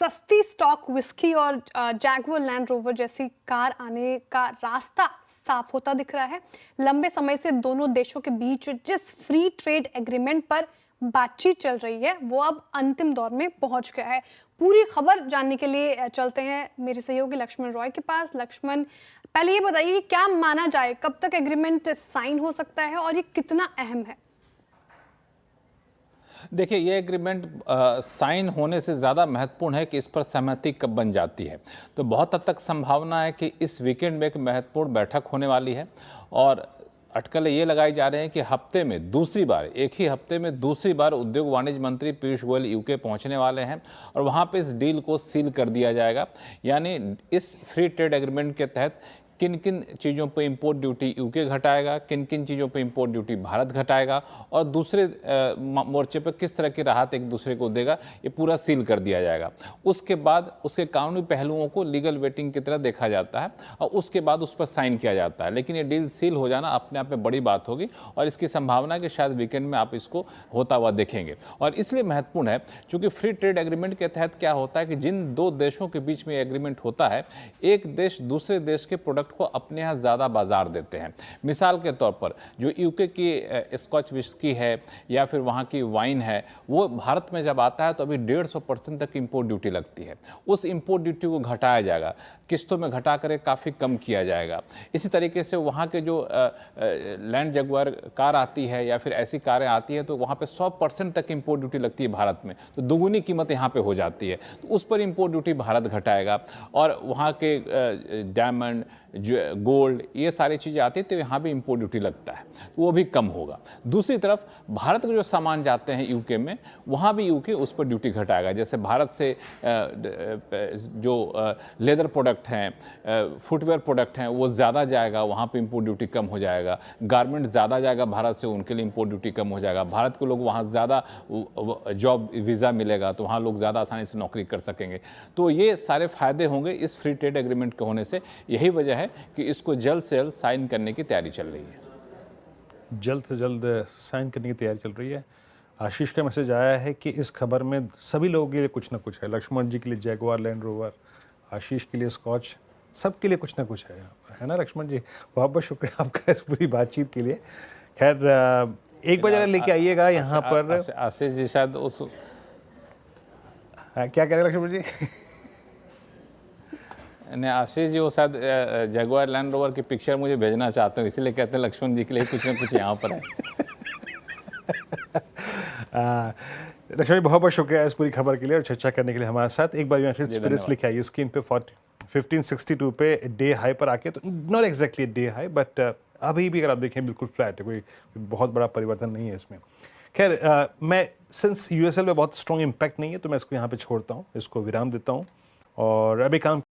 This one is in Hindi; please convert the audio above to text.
सस्ती स्टॉक विस्की और जैगुआर लैंड रोवर जैसी कार आने का रास्ता साफ होता दिख रहा है। लंबे समय से दोनों देशों के बीच जिस फ्री ट्रेड एग्रीमेंट पर बातचीत चल रही है वो अब अंतिम दौर में पहुंच गया है। पूरी खबर जानने के लिए चलते हैं मेरे सहयोगी लक्ष्मण रॉय के पास। लक्ष्मण, पहले ये बताइए कि क्या माना जाए, कब तक एग्रीमेंट साइन हो सकता है और ये कितना अहम है? देखिए, ये एग्रीमेंट साइन होने से ज़्यादा महत्वपूर्ण है कि इस पर सहमति कब बन जाती है। तो बहुत हद तक संभावना है कि इस वीकेंड में एक महत्वपूर्ण बैठक होने वाली है और अटकलें ये लगाई जा रहे हैं कि हफ्ते में दूसरी बार, एक ही हफ्ते में दूसरी बार उद्योग वाणिज्य मंत्री पीयूष गोयल यूके पहुंचने वाले हैं और वहां पे इस डील को सील कर दिया जाएगा। यानी इस फ्री ट्रेड एग्रीमेंट के तहत किन किन चीज़ों पर इंपोर्ट ड्यूटी यूके घटाएगा, किन किन चीज़ों पर इंपोर्ट ड्यूटी भारत घटाएगा और दूसरे मोर्चे पर किस तरह की राहत एक दूसरे को देगा, ये पूरा सील कर दिया जाएगा। उसके बाद उसके कानूनी पहलुओं को लीगल वेटिंग की तरह देखा जाता है और उसके बाद उस पर साइन किया जाता है। लेकिन ये डील सील हो जाना अपने आप में बड़ी बात होगी और इसकी संभावना है कि शायद वीकेंड में आप इसको होता हुआ देखेंगे। और इसलिए महत्वपूर्ण है क्योंकि फ्री ट्रेड एग्रीमेंट के तहत क्या होता है कि जिन दो देशों के बीच में एग्रीमेंट होता है, एक देश दूसरे देश के प्रोडक्ट को अपने यहाँ ज़्यादा बाजार देते हैं। मिसाल के तौर पर जो यूके की स्कॉच विस्की है या फिर वहाँ की वाइन है, वो भारत में जब आता है तो अभी 150% तक इंपोर्ट ड्यूटी लगती है। उस इंपोर्ट ड्यूटी को घटाया जाएगा, किस्तों में घटा कर काफ़ी कम किया जाएगा। इसी तरीके से वहाँ के जो लैंड जगुआर कार आती है या फिर ऐसी कारें आती है तो वहाँ पे 100% तक इंपोर्ट ड्यूटी लगती है भारत में, तो दुगुनी कीमत यहाँ पे हो जाती है। तो उस पर इंपोर्ट ड्यूटी भारत घटाएगा और वहाँ के डायमंड, गोल्ड, ये सारी चीज़ें आती है तो यहाँ भी इंपोर्ट ड्यूटी लगता है, तो वो भी कम होगा। दूसरी तरफ भारत के जो सामान जाते हैं यूके में, वहाँ भी यूके उस पर ड्यूटी घटाएगा। जैसे भारत से जो लेदर प्रोडक्ट हैं, फुटवेयर प्रोडक्ट हैं, वो ज़्यादा जाएगा, वहाँ पे इंपोर्ट ड्यूटी कम हो जाएगा। गारमेंट ज़्यादा जाएगा भारत से, उनके लिए इंपोर्ट ड्यूटी कम हो जाएगा। भारत के लोग वहाँ ज़्यादा जॉब वीज़ा मिलेगा तो वहाँ लोग ज़्यादा आसानी से नौकरी कर सकेंगे। तो ये सारे फ़ायदे होंगे इस फ्री ट्रेड एग्रीमेंट के होने से। यही वजह है कि इसको जल्द से जल्द साइन करने की तैयारी चल रही है। जल्द से जल्द साइन करने की तैयारी चल रही है। आशीष का मैसेज आया है कि इस खबर में सभी लोगों के लिए कुछ ना कुछ है। लक्ष्मण जी के लिए जैगुआर लैंड रोवर, आशीष के लिए स्कॉच, सबके लिए कुछ ना कुछ है ना लक्ष्मण जी? बहुत बहुत शुक्रिया आपका इस पूरी बातचीत के लिए। खैर, एक बार लेके आइएगा यहाँ पर। आशीष जी शायद उस क्या कह रहे हैं लक्ष्मण जी? ने आशीष जी वो शायद जगुआर लैंड रोवर की पिक्चर मुझे भेजना चाहते हैं, इसीलिए कहते हैं लक्ष्मण जी के लिए कुछ ना कुछ यहाँ पर है। लक्ष्मण जी बहुत बहुत शुक्रिया इस पूरी खबर के लिए और चर्चा करने के लिए हमारे साथ। एक बार फिर स्पिरिट्स लिखे आइए स्क्रीन पे 1562 पे डे हाई पर आके, तो not exactly day high but अभी भी अगर आप देखें बिल्कुल फ्लैट है, कोई बहुत बड़ा परिवर्तन नहीं है इसमें। खैर, मैं सिंस यूएसएल में बहुत स्ट्रॉन्ग इम्पैक्ट नहीं है तो मैं इसको यहाँ पे छोड़ता हूँ, इसको विराम देता हूँ और अभी काम